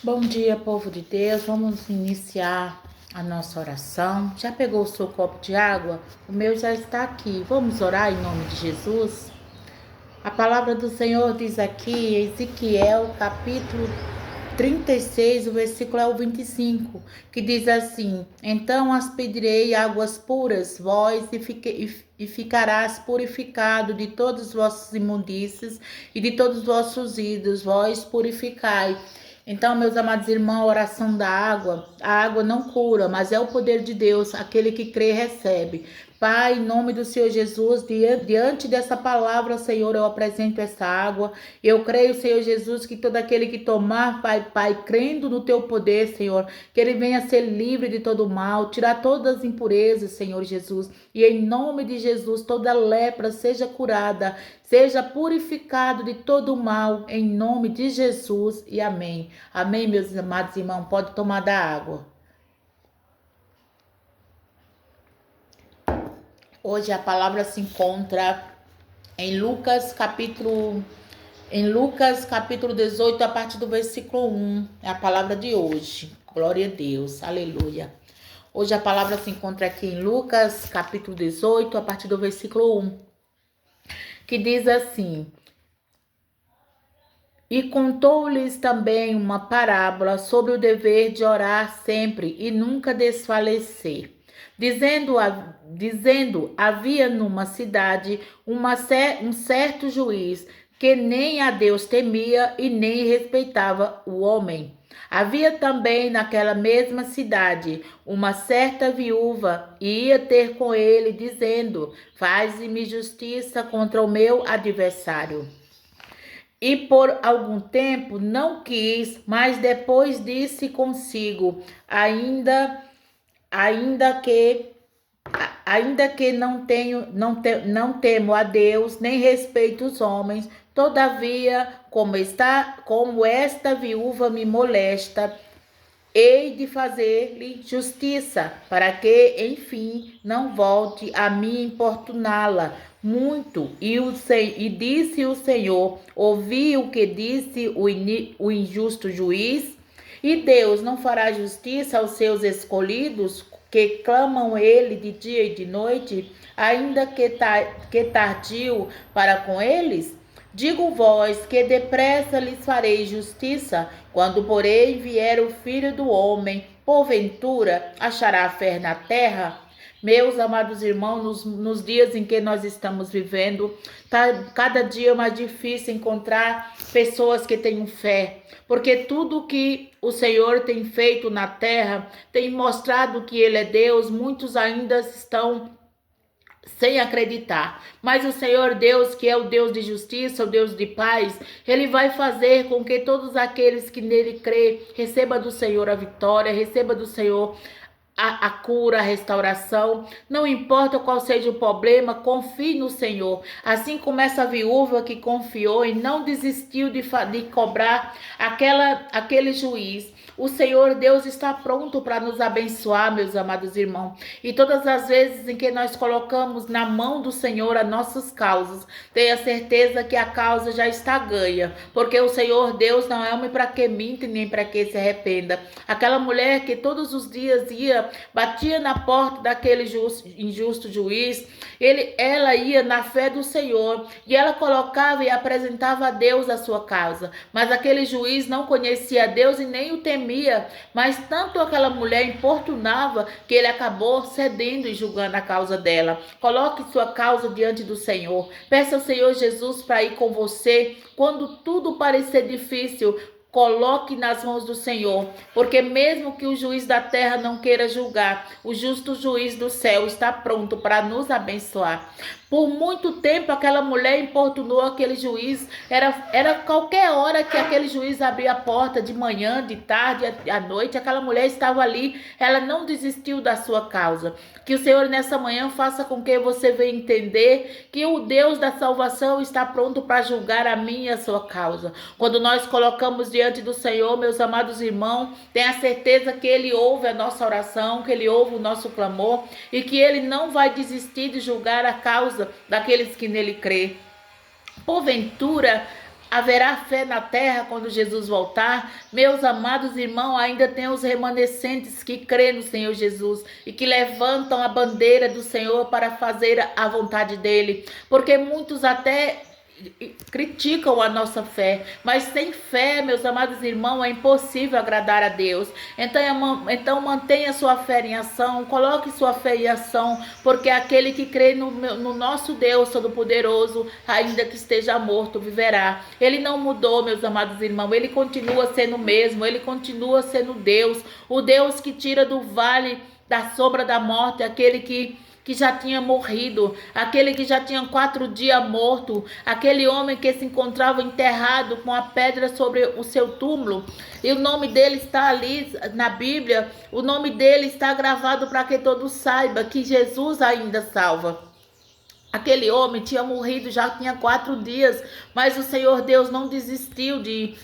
Bom dia, povo de Deus. Vamos iniciar a nossa oração. Já pegou o seu copo de água? O meu já está aqui. Vamos orar em nome de Jesus? A palavra do Senhor diz aqui, Ezequiel, capítulo 36, o versículo é o 25, que diz assim: Então aspedirei águas puras, vós, e ficarás purificado de todas as vossas imundícias e de todos os vossos ídolos, vós purificai. Então, meus amados irmãos, a oração da água, a água não cura, mas é o poder de Deus, aquele que crê recebe. Pai, em nome do Senhor Jesus, diante dessa palavra, Senhor, eu apresento essa água. Eu creio, Senhor Jesus, que todo aquele que tomar, Pai, crendo no teu poder, Senhor, que ele venha ser livre de todo mal, tirar todas as impurezas, Senhor Jesus. E em nome de Jesus, toda lepra seja curada, seja purificado de todo mal, em nome de Jesus e amém. Amém, meus amados irmãos, pode tomar da água. Hoje a palavra se encontra em Lucas capítulo 18, a partir do versículo 1. É a palavra de hoje. Glória a Deus. Aleluia. Hoje a palavra se encontra aqui em Lucas capítulo 18, a partir do versículo 1, que diz assim: E contou-lhes também uma parábola sobre o dever de orar sempre e nunca desfalecer. Dizendo, havia numa cidade um certo juiz que nem a Deus temia e nem respeitava o homem. Havia também naquela mesma cidade uma certa viúva e ia ter com ele, dizendo: Faze-me justiça contra o meu adversário. E por algum tempo não quis, mas depois disse consigo: ainda que não temo a Deus, nem respeito os homens, todavia, como esta viúva me molesta, hei de fazer-lhe justiça, para que, enfim, não volte a me importuná-la muito. E disse o Senhor: ouvi o que disse o injusto juiz? E Deus não fará justiça aos seus escolhidos, que clamam ele de dia e de noite, ainda que tardio para com eles? Digo vós que depressa lhes farei justiça. Quando, porém, vier o Filho do Homem, porventura achará fé na terra? Meus amados irmãos, nos dias em que nós estamos vivendo, tá cada dia mais difícil encontrar pessoas que tenham fé, porque tudo que o Senhor tem feito na terra tem mostrado que Ele é Deus. Muitos ainda estão sem acreditar, mas o Senhor Deus, que é o Deus de justiça, o Deus de paz, Ele vai fazer com que todos aqueles que nele crê receba do Senhor a vitória, receba do Senhor a cura, a restauração. Não importa qual seja o problema, confie no Senhor. Assim como essa viúva que confiou e não desistiu de cobrar aquele juiz. O Senhor Deus está pronto para nos abençoar, meus amados irmãos. E todas as vezes em que nós colocamos na mão do Senhor as nossas causas, tenha certeza que a causa já está ganha. Porque o Senhor Deus não é homem para que minta, nem para que se arrependa. Aquela mulher que todos os dias batia na porta daquele injusto juiz, ela ia na fé do Senhor e ela colocava e apresentava a Deus a sua causa. Mas aquele juiz não conhecia a Deus e nem o temia, mas tanto aquela mulher importunava que ele acabou cedendo e julgando a causa dela. Coloque sua causa diante do Senhor. Peça ao Senhor Jesus para ir com você quando tudo parecer difícil. Coloque nas mãos do Senhor, porque mesmo que o juiz da terra não queira julgar, o justo juiz do céu está pronto para nos abençoar. Por muito tempo aquela mulher importunou aquele juiz, era qualquer hora que aquele juiz abria a porta, de manhã, de tarde, à noite, aquela mulher estava ali, ela não desistiu da sua causa. Que o Senhor nessa manhã faça com que você venha entender que o Deus da salvação está pronto para julgar a minha e a sua causa. Quando nós colocamos diante do Senhor, meus amados irmãos, tenha certeza que Ele ouve a nossa oração, que Ele ouve o nosso clamor e que Ele não vai desistir de julgar a causa daqueles que nele crê. Porventura Haverá fé na terra quando Jesus voltar? Meus amados irmãos, ainda tem os remanescentes que crêem no Senhor Jesus e que levantam a bandeira do Senhor para fazer a vontade dele. Porque muitos até criticam a nossa fé, mas sem fé, meus amados irmãos, é impossível agradar a Deus. Então mantenha sua fé em ação, coloque sua fé em ação, porque aquele que crê no nosso Deus Todo-Poderoso, ainda que esteja morto, viverá. Ele não mudou, meus amados irmãos, ele continua sendo o mesmo, ele continua sendo Deus, o Deus que tira do vale da sombra da morte aquele que já tinha morrido, aquele que já tinha 4 dias morto, aquele homem que se encontrava enterrado com a pedra sobre o seu túmulo, e o nome dele está ali na Bíblia, o nome dele está gravado para que todos saibam que Jesus ainda salva. Aquele homem tinha morrido, já tinha 4 dias, mas o Senhor Deus não desistiu de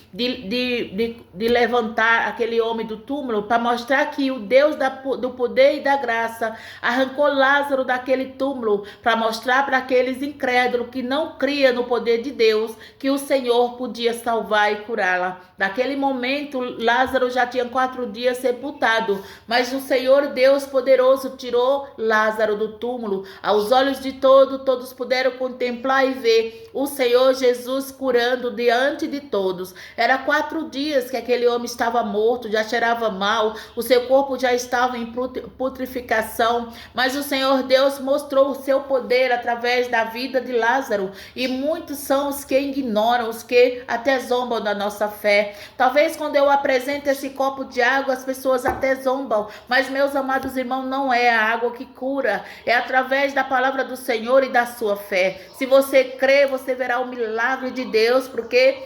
levantar aquele homem do túmulo para mostrar que o Deus do poder e da graça arrancou Lázaro daquele túmulo para mostrar para aqueles incrédulos que não criam no poder de Deus que o Senhor podia salvar e curá-la. Naquele momento, Lázaro já tinha 4 dias sepultado, mas o Senhor Deus poderoso tirou Lázaro do túmulo. Aos olhos de todos puderam contemplar e ver o Senhor Jesus curando diante de todos. Era 4 dias que aquele homem estava morto, já cheirava mal, o seu corpo já estava em putrificação, mas o Senhor Deus mostrou o seu poder através da vida de Lázaro, e muitos são os que ignoram, os que até zombam da nossa fé. Talvez quando eu apresento esse copo de água, as pessoas até zombam, mas meus amados irmãos, não é a água que cura, é através da palavra do Senhor e da sua fé. Se você crê, você verá o milagre de Deus, porque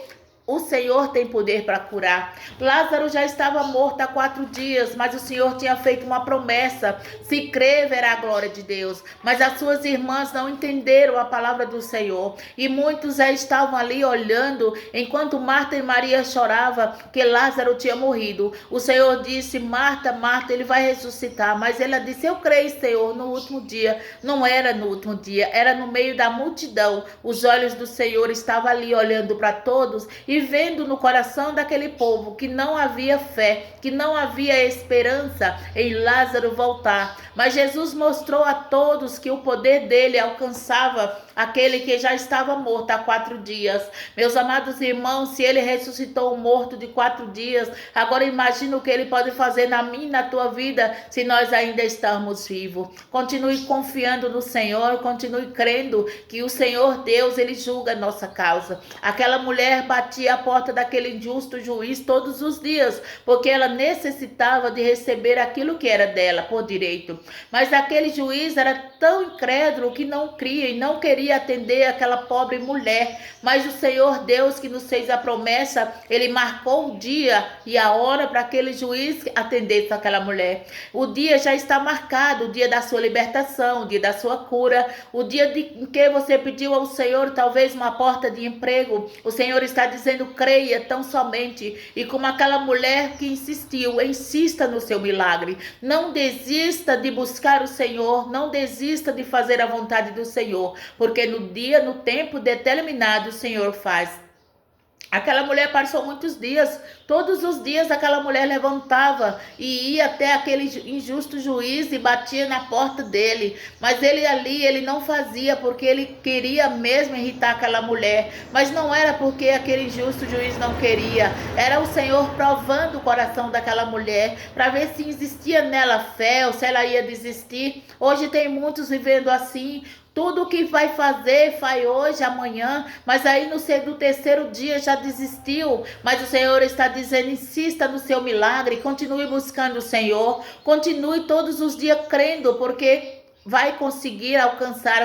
o Senhor tem poder para curar. Lázaro já estava morto há 4 dias, mas o Senhor tinha feito uma promessa: se crer, verá a glória de Deus. Mas as suas irmãs não entenderam a palavra do Senhor, e muitos já estavam ali olhando, enquanto Marta e Maria choravam que Lázaro tinha morrido. O Senhor disse: Marta, Marta, ele vai ressuscitar. Mas ela disse: eu creio, Senhor, no último dia. Não era no último dia, era no meio da multidão. Os olhos do Senhor estavam ali olhando para todos e vendo no coração daquele povo que não havia fé, que não havia esperança em Lázaro voltar. Mas Jesus mostrou a todos que o poder dele alcançava aquele que já estava morto há 4 dias. Meus amados irmãos, se ele ressuscitou um morto de 4 dias, agora imagina o que ele pode fazer na minha e na tua vida, se nós ainda estamos vivos. Continue confiando no Senhor, continue crendo que o Senhor Deus, ele julga a nossa causa. Aquela mulher batia a porta daquele injusto juiz todos os dias, porque ela necessitava de receber aquilo que era dela por direito. Mas aquele juiz era tão incrédulo que não cria e não queria atender aquela pobre mulher. Mas o Senhor Deus, que nos fez a promessa, ele marcou o dia e a hora para aquele juiz atendesse aquela mulher. O dia já está marcado, o dia da sua libertação, o dia da sua cura, o dia em que você pediu ao Senhor talvez uma porta de emprego. O Senhor está dizendo: creia tão somente. E como aquela mulher que insistiu, insista no seu milagre. Não desista de buscar o Senhor, não desista de fazer a vontade do Senhor, porque no dia, no tempo determinado, o Senhor faz. Aquela mulher passou muitos dias, todos os dias aquela mulher levantava e ia até aquele injusto juiz e batia na porta dele. Mas ele ali, ele não fazia porque ele queria mesmo irritar aquela mulher. Mas não era porque aquele injusto juiz não queria, era o Senhor provando o coração daquela mulher para ver se existia nela fé ou se ela ia desistir. Hoje tem muitos vivendo assim. Tudo o que vai fazer, faz hoje, amanhã, mas aí no 3º dia já desistiu. Mas o Senhor está dizendo: insista no seu milagre, continue buscando o Senhor, continue todos os dias crendo, porque vai conseguir alcançar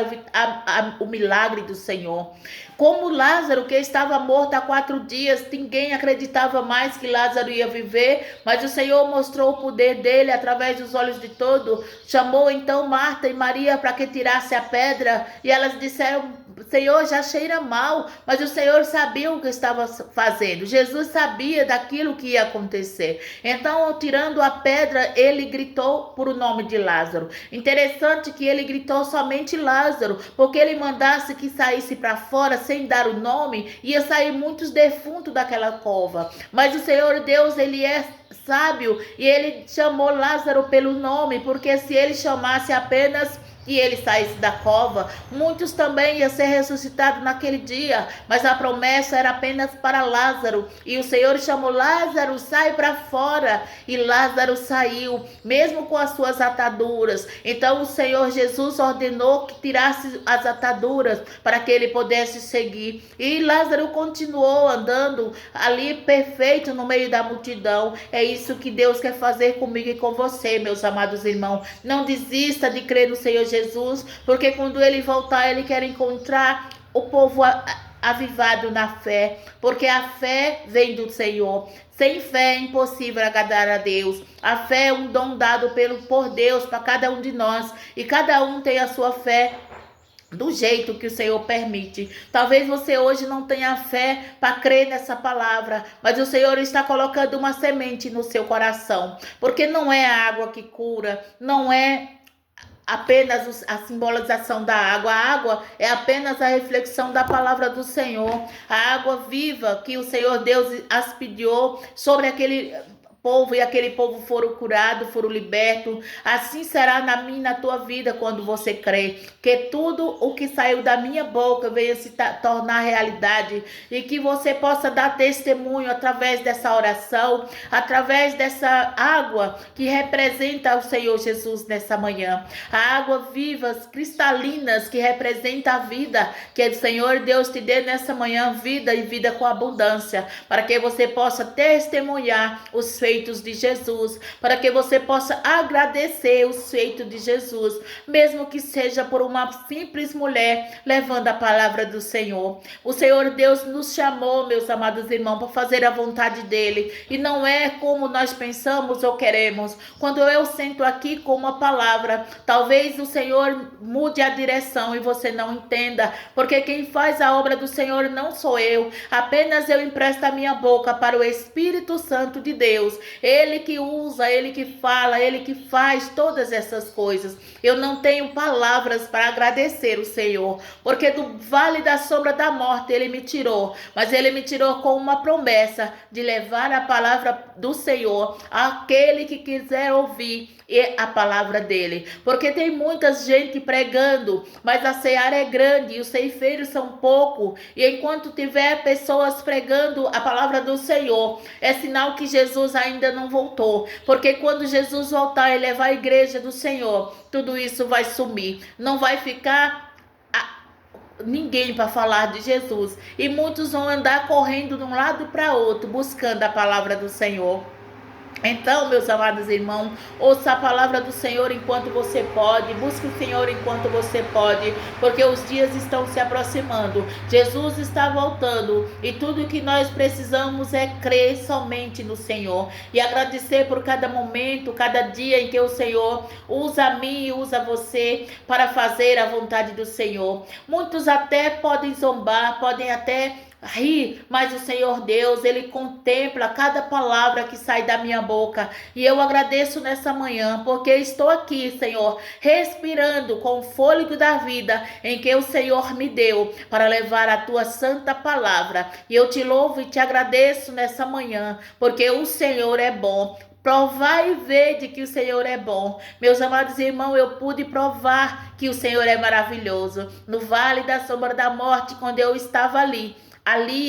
o milagre do Senhor. Como Lázaro, que estava morto há 4 dias, ninguém acreditava mais que Lázaro ia viver, mas o Senhor mostrou o poder dele através dos olhos de todos. Chamou então Marta e Maria para que tirasse a pedra, e elas disseram: o Senhor já cheira mal, mas o Senhor sabia o que estava fazendo. Jesus sabia daquilo que ia acontecer. Então, tirando a pedra, ele gritou por o nome de Lázaro. Interessante que ele gritou somente Lázaro, porque ele mandasse que saísse para fora sem dar o nome, ia sair muitos defuntos daquela cova. Mas o Senhor Deus, ele é sábio e ele chamou Lázaro pelo nome, porque se ele chamasse apenas e ele saísse da cova, muitos também iam ser ressuscitados naquele dia, mas a promessa era apenas para Lázaro, e o Senhor chamou Lázaro, sai para fora, e Lázaro saiu, mesmo com as suas ataduras. Então o Senhor Jesus ordenou que tirasse as ataduras, para que ele pudesse seguir, e Lázaro continuou andando ali perfeito no meio da multidão. É isso que Deus quer fazer comigo e com você, meus amados irmãos. Não desista de crer no Senhor Jesus, porque quando ele voltar, ele quer encontrar o povo avivado na fé, porque a fé vem do Senhor. Sem fé é impossível agradar a Deus. A fé é um dom dado por Deus para cada um de nós, e cada um tem a sua fé do jeito que o Senhor permite. Talvez você hoje não tenha fé para crer nessa palavra, mas o Senhor está colocando uma semente no seu coração, porque não é a água que cura, não é apenas a simbolização da água. A água é apenas a reflexão da palavra do Senhor, a água viva que o Senhor Deus aspediou sobre aquele povo, e aquele povo foram curados, foram libertos. Assim será na minha e na tua vida quando você crê, que tudo o que saiu da minha boca venha se tornar realidade, e que você possa dar testemunho através dessa oração, através dessa água que representa o Senhor Jesus nessa manhã. A água vivas, cristalinas, que representa a vida, que o Senhor Deus te dê nessa manhã vida, e vida com abundância, para que você possa testemunhar os feitos de Jesus, para que você possa agradecer os feitos de Jesus, mesmo que seja por uma simples mulher levando a palavra do Senhor. O Senhor Deus nos chamou, meus amados irmãos, para fazer a vontade dele, e não é como nós pensamos ou queremos. Quando eu sento aqui com uma palavra, talvez o Senhor mude a direção e você não entenda, porque quem faz a obra do Senhor não sou eu, apenas eu empresto a minha boca para o Espírito Santo de Deus. Ele que usa, ele que fala, ele que faz todas essas coisas. Eu não tenho palavras para agradecer o Senhor, porque do vale da sombra da morte ele me tirou, mas ele me tirou com uma promessa de levar a palavra do Senhor àquele que quiser ouvir a palavra dele, porque tem muita gente pregando, mas a seara é grande e os ceifeiros são pouco, e enquanto tiver pessoas pregando a palavra do Senhor, é sinal que Jesus ainda não voltou, porque quando Jesus voltar e levar a igreja do Senhor, tudo isso vai sumir, não vai ficar ninguém para falar de Jesus, e muitos vão andar correndo de um lado para outro, buscando a palavra do Senhor. Então, meus amados irmãos, ouça a palavra do Senhor enquanto você pode, busque o Senhor enquanto você pode, porque os dias estão se aproximando, Jesus está voltando, e tudo que nós precisamos é crer somente no Senhor, e agradecer por cada momento, cada dia em que o Senhor usa a mim e usa você para fazer a vontade do Senhor. Muitos até podem zombar, podem até rir, mas o Senhor Deus, ele contempla cada palavra que sai da minha boca, e eu agradeço nessa manhã, porque estou aqui, Senhor, respirando com o fôlego da vida em que o Senhor me deu para levar a tua santa palavra, e eu te louvo e te agradeço nessa manhã, porque o Senhor é bom. Provai e vede que o Senhor é bom. Meus amados irmãos, eu pude provar que o Senhor é maravilhoso. No vale da sombra da morte, quando eu estava ali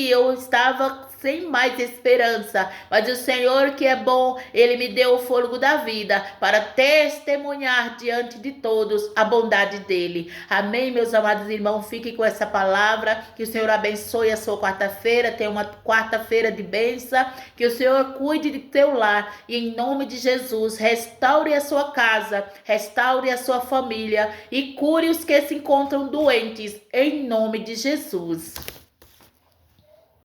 eu estava sem mais esperança, mas o Senhor que é bom, ele me deu o fôlego da vida para testemunhar diante de todos a bondade dele. Amém, meus amados irmãos, fiquem com essa palavra, que o Senhor abençoe a sua quarta-feira, tenha uma quarta-feira de bênção, que o Senhor cuide de teu lar, e em nome de Jesus, restaure a sua casa, restaure a sua família, e cure os que se encontram doentes, em nome de Jesus.